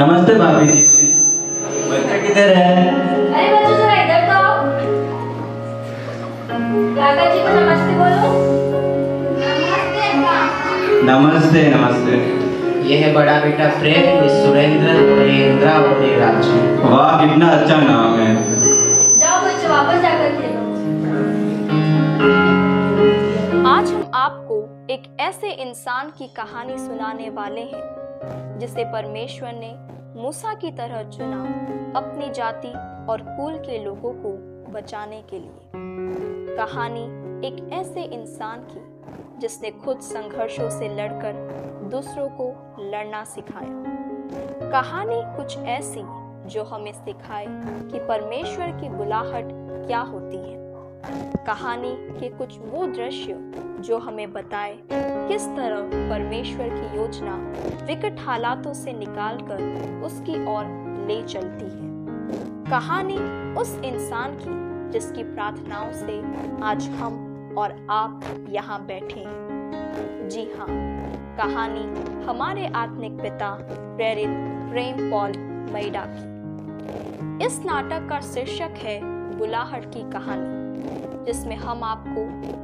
नमस्ते भाभी जी। बच्चा किधर है? अरे बच्चों जरा इधर तो आओ। काका जी को नमस्ते बोलो। नमस्ते नमस्ते। ये है बड़ा बेटा प्रेम, ये सुरेंद्र और ये इंद्रा और ये राजू। वाह कितना अच्छा नाम है। जाओ बच्चों वापस जाकर खेलो। आज हम आपको एक ऐसे इंसान की कहानी सुनाने वाले हैं जिसे परमेश्वर ने मूसा की तरह चुना अपनी जाति और कुल के लोगों को बचाने के लिए। कहानी एक ऐसे इंसान की जिसने खुद संघर्षों से लड़कर दूसरों को लड़ना सिखाया। कहानी कुछ ऐसी जो हमें सिखाए कि परमेश्वर की बुलाहट क्या होती है। कहानी के कुछ वो दृश्य जो हमें बताए किस तरह परमेश्वर की योजना विकट हालातों से निकालकर उसकी ओर ले चलती है। कहानी उस इंसान की जिसकी प्रार्थनाओं से आज हम और आप यहाँ बैठे हैं। जी हाँ, कहानी हमारे आत्मिक पिता प्रेरित प्रेम पॉल मैडा की। इस नाटक का शीर्षक है बुलाहट की कहानी, जिसमें हम आपको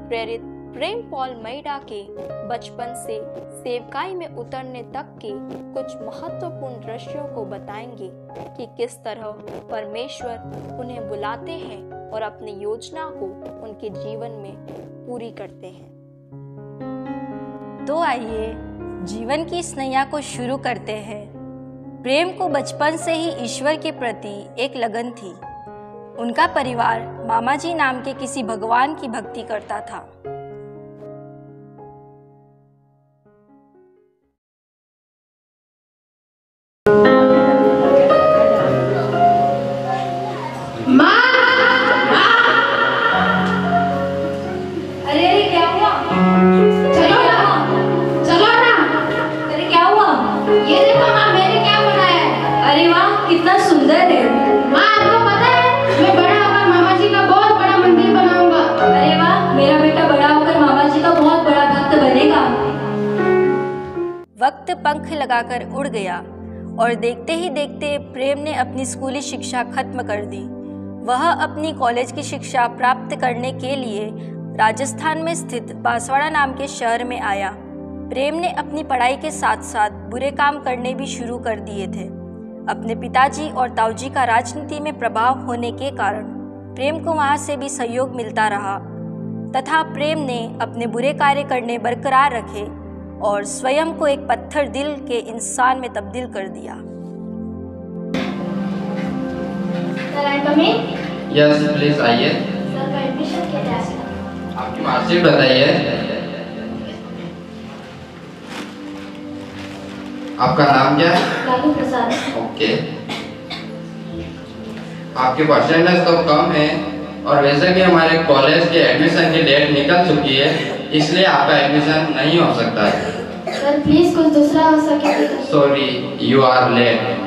प्रेरित प्रेम पॉल मैडा के बचपन से सेवकाई में उतरने तक के कुछ महत्वपूर्ण दृश्यों को बताएंगे कि किस तरह परमेश्वर उन्हें बुलाते हैं और अपनी योजना को उनके जीवन में पूरी करते हैं। तो आइए जीवन की इस नैया को शुरू करते हैं। प्रेम को बचपन से ही ईश्वर के प्रति एक लगन थी। उनका परिवार मामा जी नाम के किसी भगवान की भक्ति करता था। वक्त पंख लगाकर उड़ गया और देखते ही देखते प्रेम ने अपनी स्कूली शिक्षा खत्म कर दी। वह अपनी कॉलेज की शिक्षा प्राप्त करने के लिए राजस्थान में स्थित बांसवाड़ा नाम के शहर में आया। प्रेम ने अपनी पढ़ाई के साथ साथ बुरे काम करने भी शुरू कर दिए थे। अपने पिताजी और ताऊजी का राजनीति में प्रभाव होने के कारण प्रेम को वहाँ से भी सहयोग मिलता रहा तथा प्रेम ने अपने बुरे कार्य करने बरकरार रखे और स्वयं को एक पत्थर दिल के इंसान में तब्दील कर दिया। यस प्लीज आइए। आपकी मार्कशीट बताइए। आपका नाम क्या है? लालू प्रसाद। ओके। आपके परसेंटेज तो कम है और वैसे भी हमारे कॉलेज के एडमिशन की डेट निकल चुकी है, इसलिए आपका एडमिशन नहीं हो सकता है। सर प्लीज कुछ दूसरा हो सके। Sorry, you are late.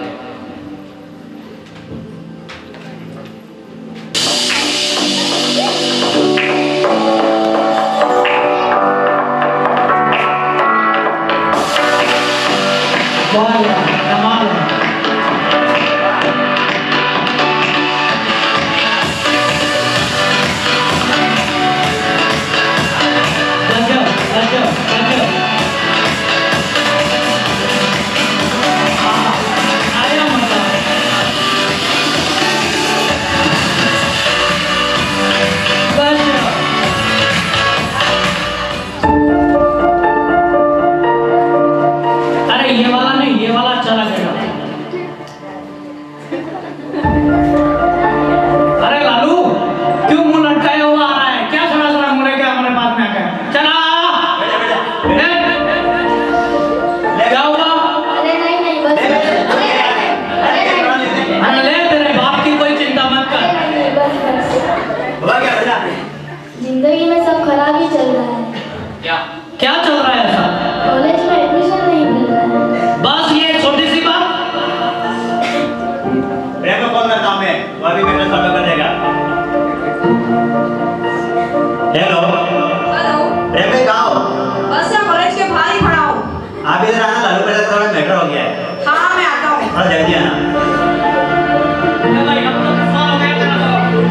जिंदगी में सब खराब ही चल रहा है। क्या चल रहा है ऐसा? कॉलेज में एडमिशन नहीं मिल रहा है। बस ये छोटी सी बात। प्रेम को कॉल करता हूं मैं, वो अभी मेरे साथ कर देगा। हेलो हेलो, प्रेम कहाँ हो? बस मैं कॉलेज के बाहर ही खड़ा हूँ। आप इधर आना, लालू प्रसाद थोड़ा मैटर हो गया है। हाँ मैं आता हूँ। कल जल्दी आना। भाई अब तो गुस्सा हो गया तेरा तो।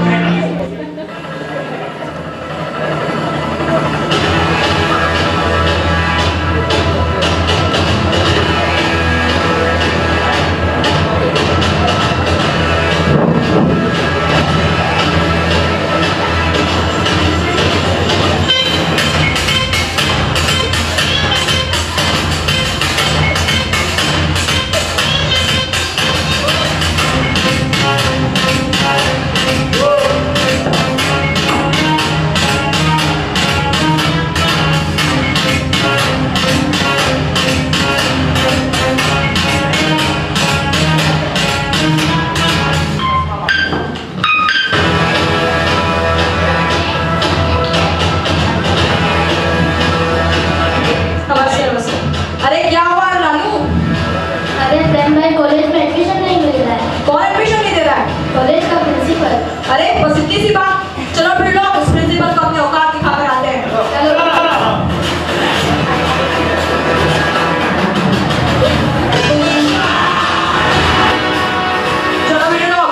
अरे क्या हुआ लालू? अरे प्रेम भाई कॉलेज में एडमिशन नहीं मिल रहा है। कौन एडमिशन नहीं दे रहा है? कॉलेज का प्रिंसिपल। अरे बस इतनी सी बात, चलो फिर लोग उस प्रिंसिपल को अपनी औकात दिखा कर आते हैं। चलो चलो फिर लोग।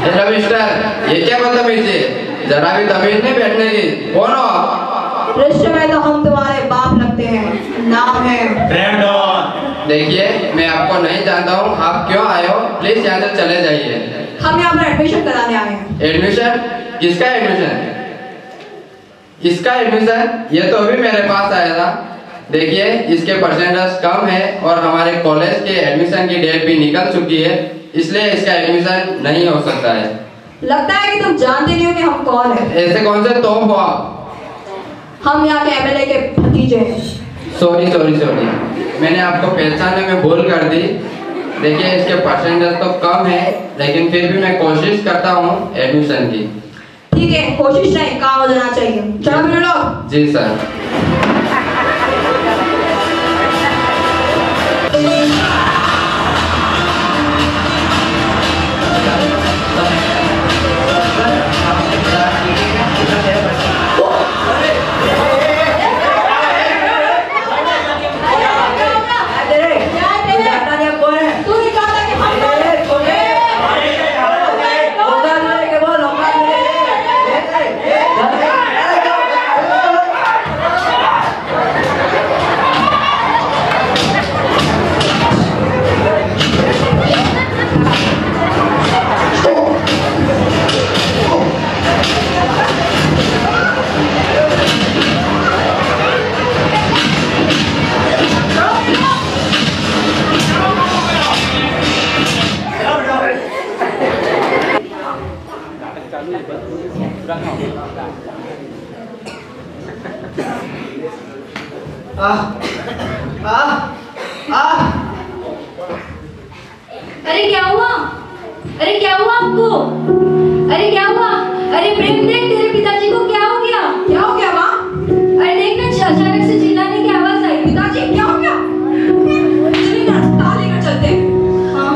हेलो मिस्टर, ये क्या बदतमीजी है? जरा भी तमीज नहीं बैठने की। कौन हो आप? रिश्ते में तो हम तुम्हारे बाप लगते हैं। नाम है प्रेम डॉन। देखिए, मैं आपको नहीं जानता हूँ। आप क्यों आए हो? प्लीज यहाँ से चले जाइए। हम यहाँ पर एडमिशन कराने आए हैं। एडमिशन? किसका एडमिशन? किसका एडमिशन? ये तो अभी मेरे पास आया था। देखिए, इसके परसेंटेज कम है और हमारे कॉलेज के एडमिशन की डेट भी निकल चुकी है, इसलिए इसका एडमिशन नहीं हो सकता है। लगता है कि तुम जानते नहीं हो कि हम कौन हैं। ऐसे कौन से तोप हो आप? हम यहाँ के एमएलए के भतीजे हैं। सॉरी सॉरी सॉरी, मैंने आपको पहचानने में भूल कर दी। देखिए, इसके परसेंटेज तो कम है, लेकिन फिर भी मैं कोशिश करता हूँ एडमिशन की। ठीक है, कोशिश नहीं, काम हो जाना चाहिए। चलो फिर लोग। जी सर। अरे क्या हुआ? अरे क्या हुआ आपको? अरे क्या हुआ? अरे प्रेम देख, तेरे पिताजी को क्या हो गया? क्या हो गया माँ? अरे देख ना, अचानक से चिल्लाने की आवाज आई। पिताजी क्या हो गया? चलिए ना, अस्पताल लेकर चलते हैं। हाँ।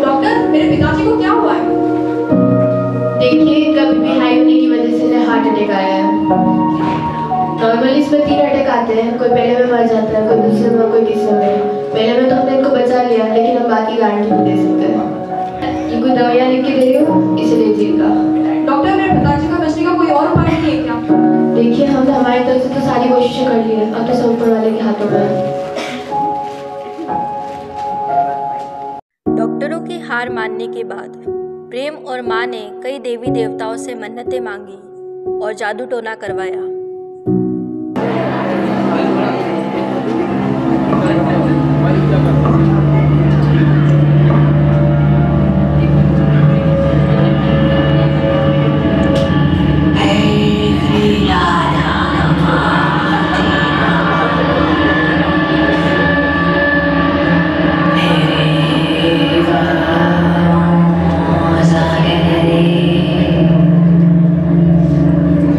डॉक्टर, मेरे पिताजी को क्या हुआ है? देखिए, कभी भी हाई होने की वजह से हार्ट अटैक आया है। नॉर्मली इसमें 3 अटैक आते हैं, कोई पहले में मर जाता है, कोई दूसरे में, कोई तीसरे में। पहले में तो हमने इनको बचा लिया, लेकिन हम बाकी गारंटी नहीं दे सकते। ये कोई दवाइयाँ लिख के दे रही हूँ, इसे लीजिएगा। डॉक्टर, मेरे पिताजी का बचने का कोई और उपाय नहीं है क्या? देखिए, हमने हमारी तरफ से तो सारी कोशिशें कर ली है, अब तो सब ऊपर वाले के हाथों में है। डॉक्टरों की हार मानने के बाद प्रेम और माँ ने कई देवी देवताओं से मन्नतें मांगी और जादू टोना करवाया।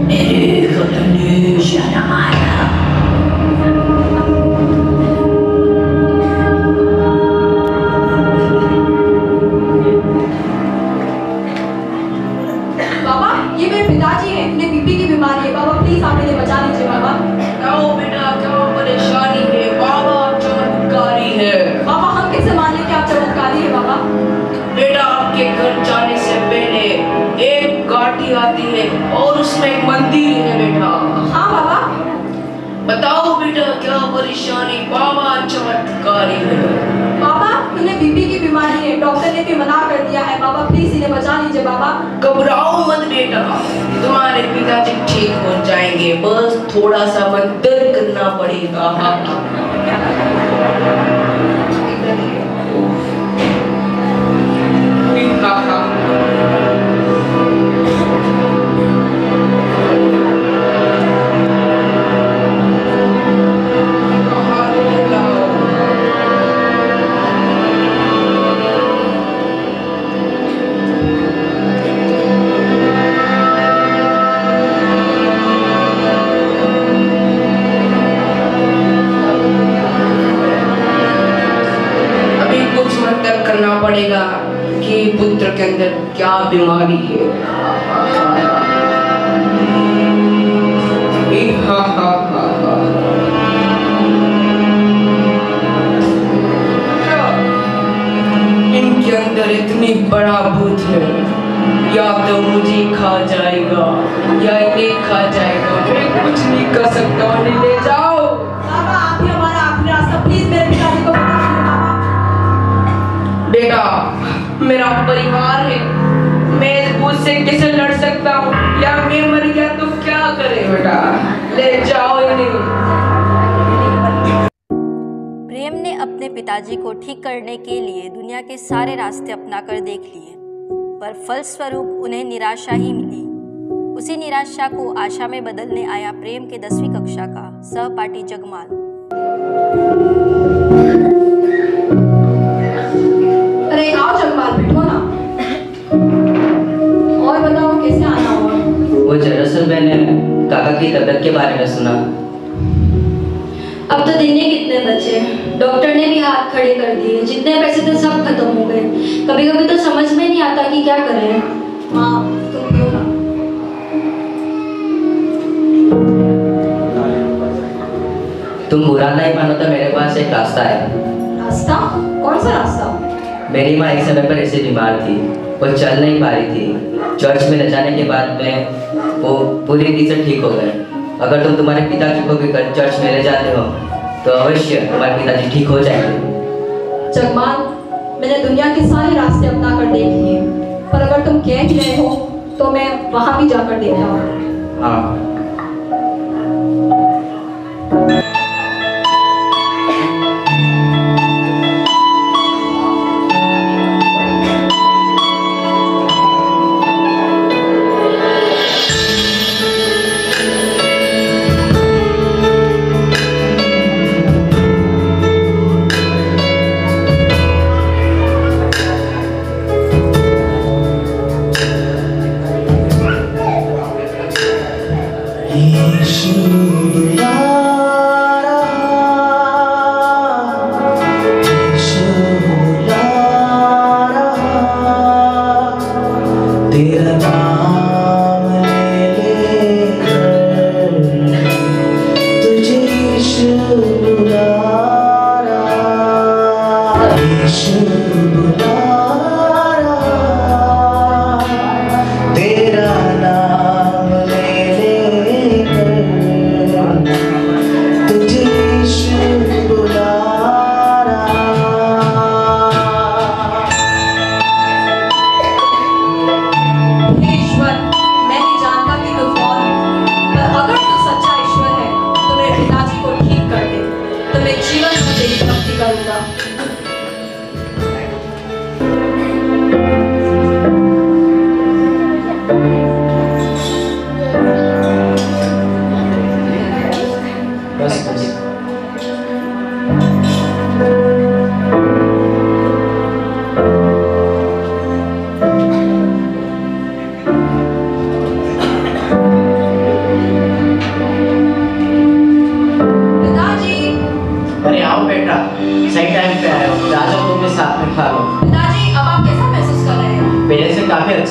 Eres पिताजी हैं, उन्हें बीपी की बीमारी है। बाबा प्लीज आप इन्हें बचा लीजिए बाबा। आओ बेटा, क्या परेशानी है? बाबा चमत्कारी है। बाबा हम कैसे मान लें कि आप चमत्कारी है बाबा? बेटा, आपके घर जाने से पहले एक गाड़ी आती है और उसमें एक मंदिर है बेटा। हाँ बाबा। बताओ बेटा, क्या परेशानी? बाबा चमत्कारी है। बाबा उन्हें बीपी की बीमारी है, डॉक्टर ने भी मना कर दिया है। बाबा प्लीज इन्हें बचा लीजिए बाबा। घबराओ मत बेटा, तुम्हारे पिताजी ठीक हो जाएंगे, बस थोड़ा सा मंत्र करना पड़ेगा। पड़ेगा कि पुत्र के अंदर क्या बीमारी है। इनके अंदर इतनी बड़ा भूत है, या तो मुझे खा जाएगा या इन्हें खा जाएगा। मैं कुछ नहीं कर सकता, उन्हें ले जाओ। बाबा आप ही हमारा आखिरी रास्ता, प्लीज मेरे पिताजी को बचा लीजिए बाबा। बेटा, मेरा परिवार है, मैं उससे कैसे लड़ सकता हूँ? या मैं मर गया तो क्या करे? बेटा ले जाओ इन्हें। प्रेम ने अपने पिताजी को ठीक करने के लिए दुनिया के सारे रास्ते अपनाकर देख लिए, पर फलस्वरूप उन्हें निराशा ही मिली। उसी निराशा को आशा में बदलने आया प्रेम के 10वीं कक्षा का सहपाठी जगमाल। अरे आओ जगमाल, बैठो ना। और बताओ कैसे आना हुआ? वो दरअसल मैंने काका की तबीयत के बारे में सुना। अब तो दिन ही कितने बचे, डॉक्टर ने भी हाथ खड़े कर दिए, जितने पैसे थे सब खत्म हो गए। कभी कभी तो समझ में नहीं आता कि क्या करें। माँ तुम क्यों ना? तुम बुरा नहीं मानो तो मेरे पास एक रास्ता है। रास्ता? कौन सा रास्ता? मेरी माँ एक समय पर ऐसे बीमार थी, वो चल नहीं पा रही थी। चर्च में ले जाने के बाद में वो पूरी रीति से ठीक हो गए। अगर तुम तुम्हारे पिताजी को भी चर्च में ले जाते हो तो अवश्य तुम्हारे पिताजी ठीक हो जाएंगे। जगमाल, मैंने दुनिया के सारे रास्ते अपना कर देख लिए, पर अगर तुम कह ही रहे हो तो मैं वहां भी जाकर देखता हूँ। हाँ।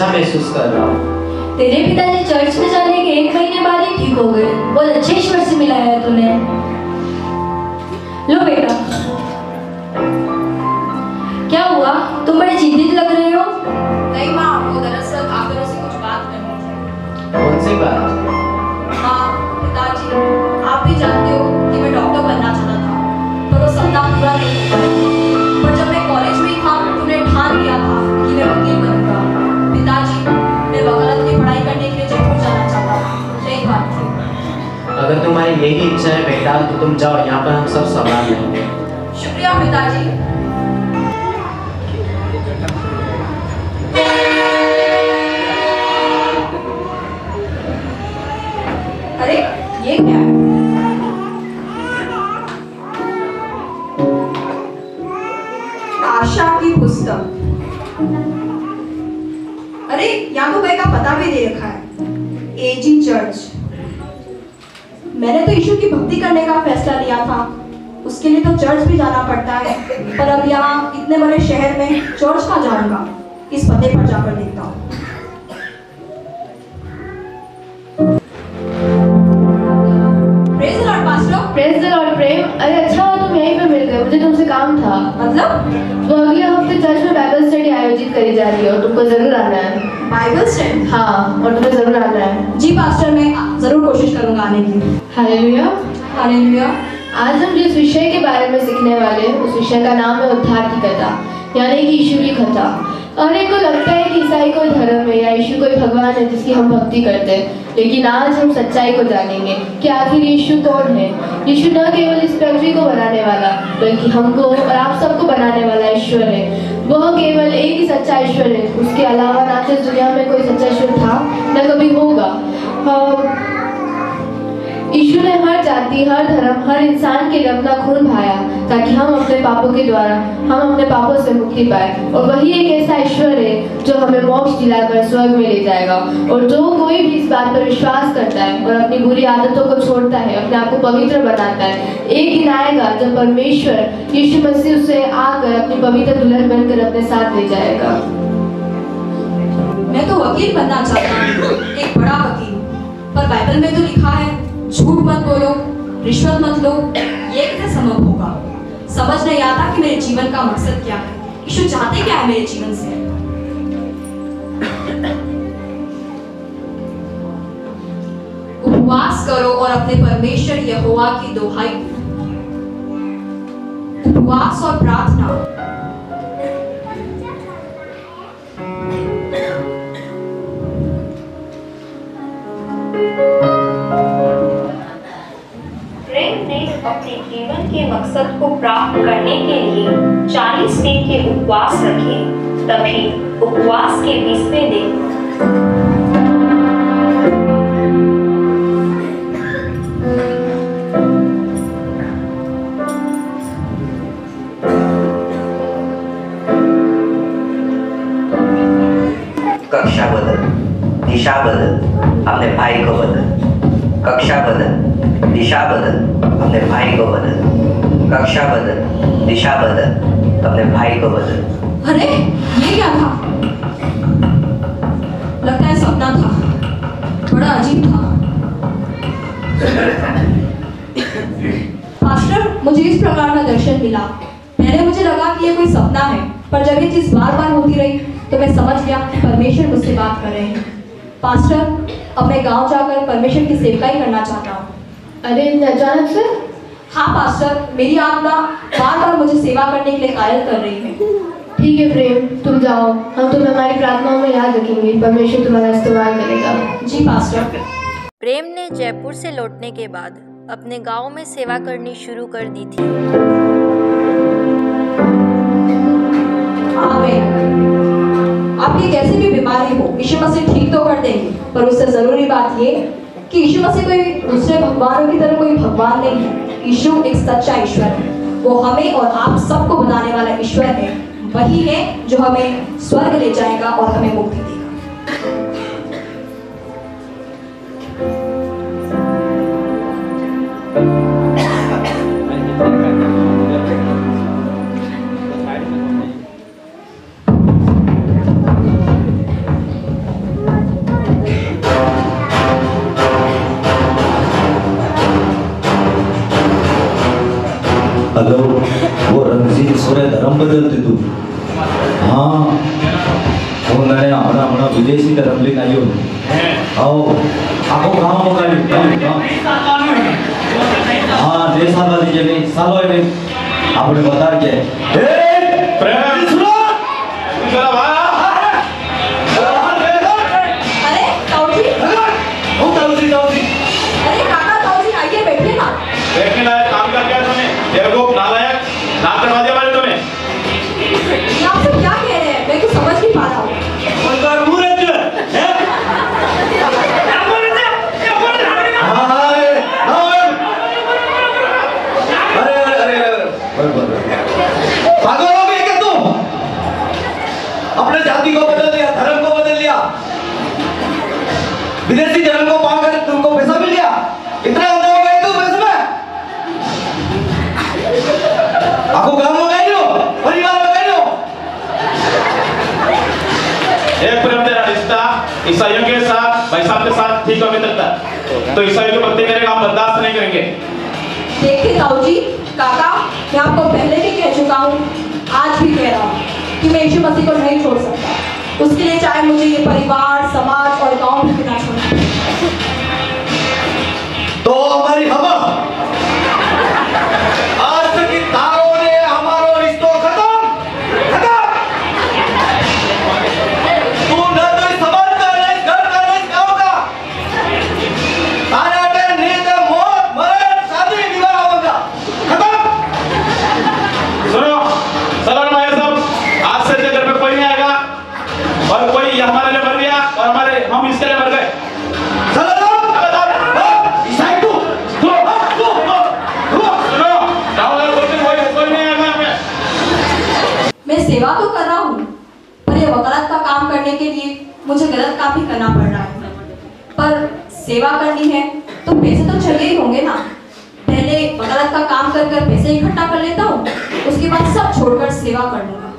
महसूस कर रहा हूँ। तेरे पिताजी चर्च में जाने के 1 महीने बाद ही ठीक हो गए। बहुत अच्छे ईश्वर से मिला है तूने। लो बेटा, क्या हुआ? तुम बड़े चिंतित लग रहे हो। नहीं माँ, वो दरअसल आप दोनों से कुछ बात करनी थी। कौन सी बात? हाँ पिताजी, आप भी जानते हो कि मैं डॉक्टर बनना चाहता था, पर वो सपना पूरा नहीं हो पाया। पर जब मैं कॉलेज में था तो मैंने ठान लिया था कि मैं वकील बनूंगा। पिताजी, मैं वकालत की पढ़ाई करने के लिए जयपुर जाना चाहता था। यही बात थी। अगर तुम्हारी यही इच्छा है बेटा तो तुम जाओ, यहाँ पर हम सब संभाल लेंगे। शुक्रिया पिताजी। अरे ये क्या है? आशा की पुस्तक। अरे यहाँ तो भाई का पता भी दे रखा है, एजी चर्च। मैंने तो यीशु की भक्ति करने का फैसला लिया था, उसके लिए तो चर्च भी जाना पड़ता है। पर अब यहाँ इतने बड़े शहर में चर्च कहाँ जाऊंगा? इस पते पर जाकर देखता हूँ। प्रेज़ द लॉर्ड प्रेम। अरे अच्छा हुआ तुम यहीं पे मिल गए, मुझे तुमसे काम था। मतलब? तो अगले हफ्ते चर्च में बाइबल स्टडी आयोजित करी जा रही है और तुमको जरूर आना है। Bible study? हाँ, और तुम्हें जरूर आना है। जी पास्टर, मैं जरूर कोशिश करूंगा आने की। Hallelujah hallelujah. आज हम जिस विषय के बारे में सीखने वाले हैं उस विषय का नाम है उद्धार की कथा, यानी कि यीशु की कथा। और एक को लगता है कि ईसाई कोई धर्म है या यीशु कोई भगवान है जिसकी हम भक्ति करते हैं, लेकिन आज हम सच्चाई को जानेंगे कि आखिर यीशु कौन है। यीशु न केवल इस पृथ्वी को बनाने वाला बल्कि हमको और आप सबको बनाने वाला ईश्वर है। वह केवल एक ही सच्चा ईश्वर है, उसके अलावा ना तो इस दुनिया में कोई सच्चा ईश्वर था न कभी होगा। यीशु ने हर जाति, हर धर्म, हर इंसान के लिए अपना खून बहाया ताकि हम अपने पापों के द्वारा हम अपने पापों से मुक्ति पाए। और वही एक ऐसा ईश्वर है जो हमें मोक्ष दिलाकर स्वर्ग में ले जाएगा। और जो कोई भी इस बात पर विश्वास करता है और अपनी बुरी आदतों को छोड़ता है, अपने आप को पवित्र बनाता है, एक दिन आएगा जब परमेश्वर यीशु मसीह उसे आकर अपनी पवित्र दुल्हन बनकर अपने साथ ले जाएगा। मैं तो वकील बनना चाहता हूँ, एक बड़ा वकील। पर बाइबल में तो लिखा है झूठ मत बोलो, रिश्वत मत लो। ये कैसे संभव होगा? समझ नहीं आता कि मेरे जीवन का मकसद क्या है। यीशु चाहते क्या है मेरे जीवन से? उपवास करो और अपने परमेश्वर यहोवा की दोहाई दो। उपवास और प्रार्थना। अपने जीवन के मकसद को प्राप्त करने के लिए 40 दिन के उपवास रखे। तभी उपवास के 20वें दिन कक्षा बदल, दिशा बदल, अपने भाई को बदल। कक्षा बदल, दिशा बदल, अपने भाई को बदल। कक्षा बदल, दिशा बदल, अपने भाई को बदल। अरे ये क्या था? लगता है सपना था, बड़ा अजीब था। पास्टर, मुझे इस प्रकार का दर्शन मिला। पहले मुझे लगा कि ये कोई सपना है, पर जब ये चीज बार बार होती रही तो मैं समझ गया कि परमेश्वर मुझसे बात कर रहे हैं। पास्टर, अब मैं गांव जाकर परमेश्वर की सेवकाई करना चाहता हूँ। अरे अचानक से? हाँ पास्टर, मेरी आत्मा बार बार मुझे सेवा करने के लिए कायल कर रही है। ठीक है प्रेम, तुम जाओ, हम तुम्हें हमारी प्रार्थनाओं में याद रखेंगे। परमेश्वर तुम्हारा इस्तेमाल करेगा। जी पास्टर। प्रेम ने जयपुर से लौटने के बाद अपने गांव में सेवा करनी शुरू कर दी थी। आपकी कैसी भी बीमारी हो, यीशु मसीह ठीक तो कर देंगे। पर उससे जरूरी बात ये कि यीशु मसीह कोई दूसरे भगवानों की तरह कोई भगवान नहीं है। यीशु एक सच्चा ईश्वर है। वो हमें और आप सबको बनाने वाला ईश्वर है। वही है जो हमें स्वर्ग ले जाएगा और हमें मुक्ति देगा। धर्म लेना यो आओ आपको काम होगा नहीं हाँ देश आधा दीजिए नहीं सालों ही नहीं आपने बता के प्रेम सुनो जरा अरे ताऊजी अरे काका ताऊजी आइए बैठिए ना। बैठने लायक काम का क्या तुम्हें बेवकूफ नालायक नाक करवा दिया मैंने तुम्हें। ये आप सब क्या कह रहे हैं मैं कुछ समझ नहीं पा रहा हूँ। पागल हो गए क्या तुम? अपने जाति को बदल दिया, धर्म को बदल लिया, विदेशी धर्म को पाकर तुमको पैसा मिल गया, इतना अंधे हो गए तुम इसमें? आपको काम हो गए हो, परिवार हो गए हो? एक प्रेम तेरा रिश्ता ईसाइयों के साथ भाई साहब के साथ ठीक अभी तक था, तो ईसाइयों के प्रति मेरे काम बर्दाश्त नहीं करेंगे। देखिए ताऊजी काका मैं आपको पहले भी कह चुका हूँ आज भी कह रहा हूँ कि मैं यीशु मसीह को नहीं छोड़ सकता। उसके लिए चाहे मुझे ये परिवार समाज और गांव भी ना छोड़ना तो हमारी हवा आज तक की तारों ने हमारा रिश्ता खत्म तू न तो इस समाज का न इस घर का न इस गांव का तारा के नींद मौत मरण शादी विवाह होगा खत्म। सुनो सलाम भाई साहब आज से घर पे कोई नहीं आएगा और कोई हमारे लिए मर गया और हम इसके लिए मर गए। मैं सेवा तो कर रहा हूँ पर ये वकालत का काम करने के लिए मुझे गलत काम भी करना पड़ रहा है। पर सेवा करनी है तो पैसे तो चाहिए ही होंगे ना। पहले वकालत का काम कर कर पैसे इकट्ठा कर लेता हूँ उसके बाद सब छोड़कर सेवा कर लूंगा।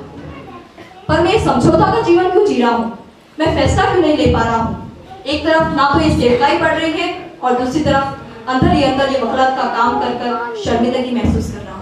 पर मैं समझौता का जीवन क्यों जी रहा हूँ? मैं फैसला क्यों नहीं ले पा रहा हूँ? एक तरफ ना तो ये सेवकाई पड़ रही है और दूसरी तरफ अंदर ही अंदर ये वकालत का काम कर कर शर्मिंदगी महसूस कर रहा हूँ।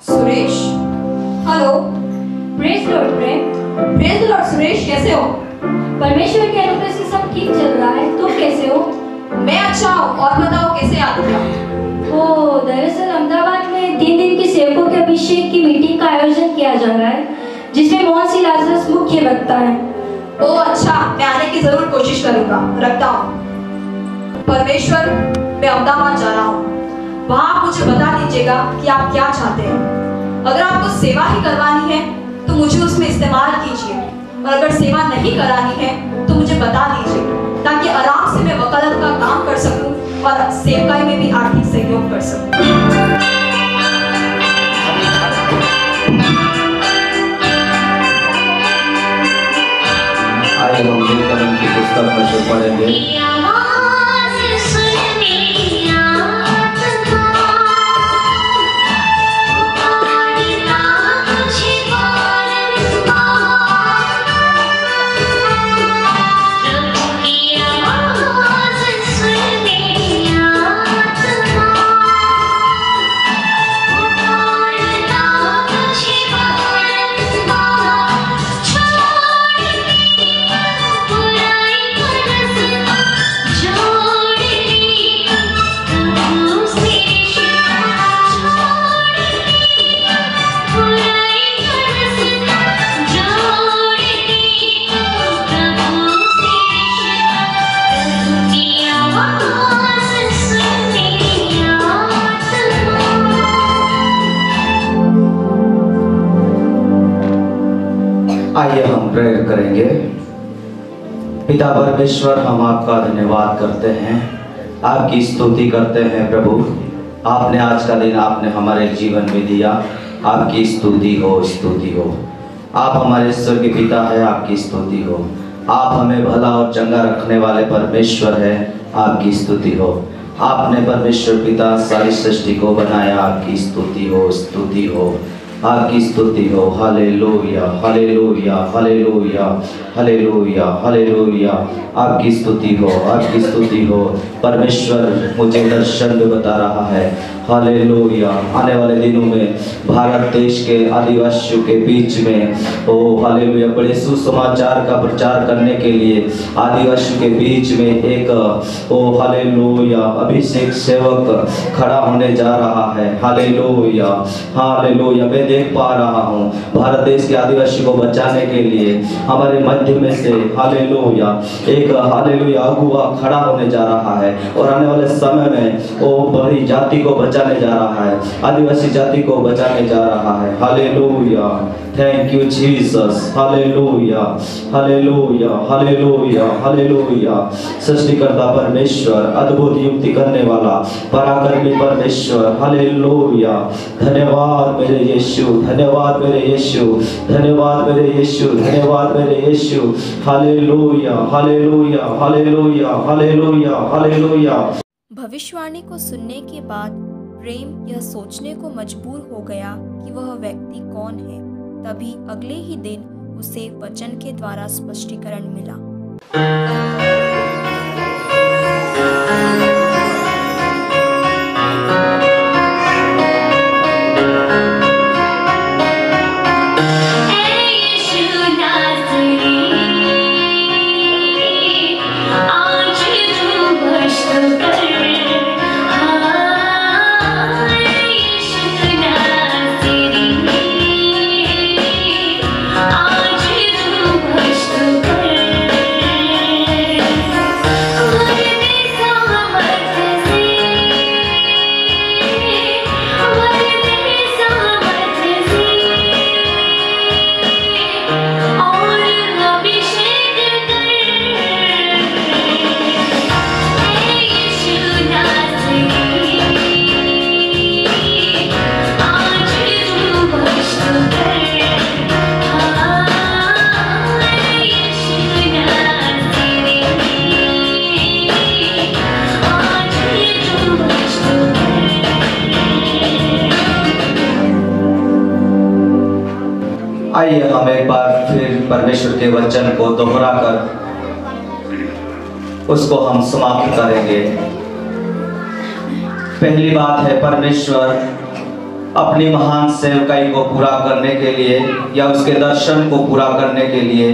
Suresh hello praise Lord Prem. Praise the Lord Suresh कैसे हो? परमेश्वर के अनुग्रह से सब ठीक चल रहा है। तुम कैसे हो? मैं अच्छा हूँ और बताओ कैसे याद किया? ओ दरअसल अहमदाबाद में 3 दिन की सेवकों के अभिषेक की मीटिंग का आयोजन किया जा रहा है जिसमें मोहन सिंह लाजरस मुख्य वक्ता है। ओ अच्छा मैं आने की जरूर कोशिश करूंगा। रखता हूँ। परमेश्वर मैं अहमदाबाद जा रहा हूँ वहाँ आप मुझे बता दीजिएगा कि आप क्या चाहते हैं। अगर आपको सेवा ही करवानी है तो मुझे उसमें इस्तेमाल कीजिए और अगर सेवा नहीं करानी है तो मुझे बता दीजिए ताकि आराम से मैं वकालत का काम कर सकूं और सेवकाई में भी आर्थिक सहयोग कर सकूं। आइए हम लेखन की पुस्तक में से पढ़ेंगे। प्रेयर करेंगे। पिता परमेश्वर, हम आपका धन्यवाद करते हैं, आपकी स्तुति करते हैं प्रभु। आपने आज का दिन आपने हमारे जीवन में दिया, आपकी स्तुति हो, स्तुति हो। आप हमारे ईश्वर के पिता है, आपकी स्तुति हो। आप हमें भला और चंगा रखने वाले परमेश्वर है, आपकी स्तुति हो। आपने परमेश्वर पिता सारी सृष्टि को बनाया, आपकी स्तुति हो, स्तुति हो, आपकी स्तुति हो। Hallelujah, hallelujah, hallelujah, hallelujah, hallelujah. आपकी स्तुति हो, आपकी स्तुति हो। परमेश्वर मुझे दर्शन में बता रहा है, हालेलुया। आने वाले दिनों में भारत देश के आदिवासियों के बीच में ओ हालेलुया बड़े सुसमाचार का प्रचार करने के लिए आदिवासियों के बीच में एक ओ हालेलुया अभिषेक सेवक खड़ा होने जा रहा है। Hallelujah, hallelujah. मैं देख पा रहा हूँ भारत देश के आदिवासी को बचाने के लिए हमारे मध्य में से हालेलुया एक हालेलुया अगुआ खड़ा होने जा रहा है और आने वाले समय में वो बड़ी जाति को बचाने जा रहा है, आदिवासी जाति को बचाने जा रहा है। Hallelujah, thank you Jesus. Hallelujah, hallelujah, hallelujah, hallelujah. सृष्टिकर्ता परमेश्वर, अद्भुत युक्ति करने वाला पराक्रमी परमेश्वर, हालेलुया। धन्यवाद मेरे यीशु, धन्यवाद मेरे यीशु, धन्यवाद मेरे यीशु, धन्यवाद मेरे यीशु। Hallelujah, hallelujah, hallelujah, hallelujah, hallelujah. भविष्यवाणी को सुनने के बाद प्रेम यह सोचने को मजबूर हो गया कि वह व्यक्ति कौन है। तभी अगले ही दिन उसे वचन के द्वारा स्पष्टीकरण मिला। आइए हम एक बार फिर परमेश्वर के वचन को दोहरा कर उसको हम समाप्त करेंगे। पहली बात है, परमेश्वर अपनी महान सेवकाई को पूरा करने के लिए या उसके दर्शन को पूरा करने के लिए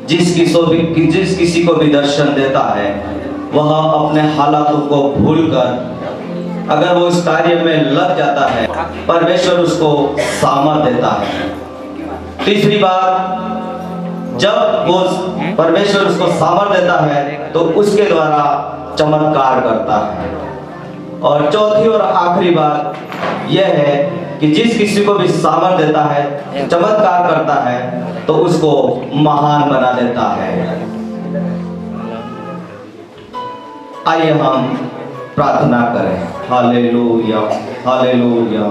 जिस किसी को भी दर्शन देता है वह अपने हालातों को भूलकर अगर वो इस कार्य में लग जाता है परमेश्वर उसको सामर्थ देता है। तीसरी बात, जब वो परमेश्वर उसको सामर्थ देता है तो उसके द्वारा चमत्कार करता है। और चौथी और आखिरी बात यह है कि जिस किसी को भी सामर्थ देता है, चमत्कार करता है तो उसको महान बना देता है। आइए हम प्रार्थना करें। Hallelujah, hallelujah.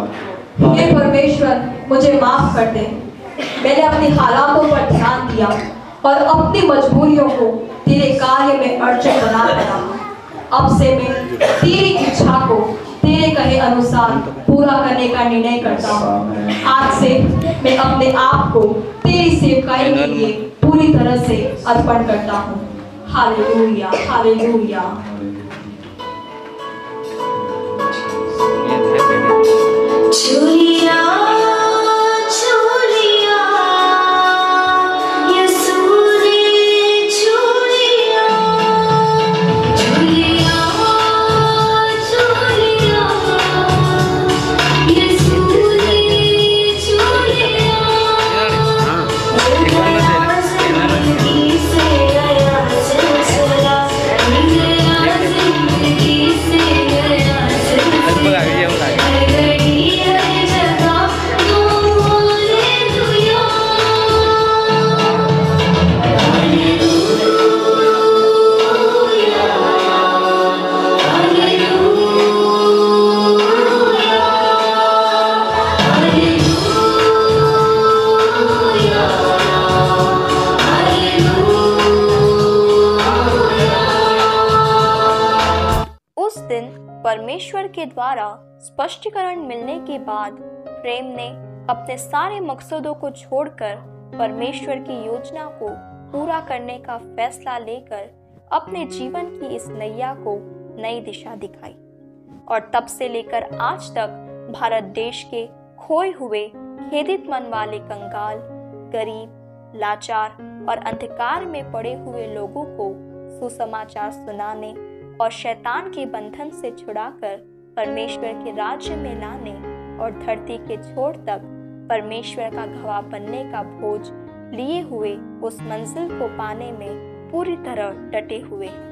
हे परमेश्वर, मुझे माफ कर दे। मैंने अपनी हालातों पर ध्यान दिया और अपनी मजबूरियों को तेरे कार्य में अड़चन बना रहा। अब से मैं तेरी इच्छा को तेरे कहे अनुसार पूरा करने का निर्णय करता हूँ। आज से मैं अपने आप को तेरी सेवकाई के लिए पूरी तरह से अर्पण करता हूँ। Hallelujah, hallelujah. चूड़िया चूड़िया यसूरी चूड़िया चूड़िया चूड़िया यसूरी चूड़िया जिंदगी से गया सिलसिला, जिंदगी से गया सिलसिला। दिन परमेश्वर के द्वारा स्पष्टीकरण मिलने के बाद प्रेम ने अपने सारे मकसदों को छोड़कर परमेश्वर की योजना को पूरा करने का फैसला लेकर अपने जीवन की इस नैया को नई दिशा दिखाई और तब से लेकर आज तक भारत देश के खोए हुए खेदित मन वाले कंगाल, गरीब, लाचार और अंधकार में पड़े हुए लोगों को सुसमाचार सुनाने और शैतान के बंधन से छुड़ाकर परमेश्वर के राज्य में लाने और धरती के छोर तक परमेश्वर का गवाह बनने का भोज लिए हुए उस मंजिल को पाने में पूरी तरह डटे हुए हैं।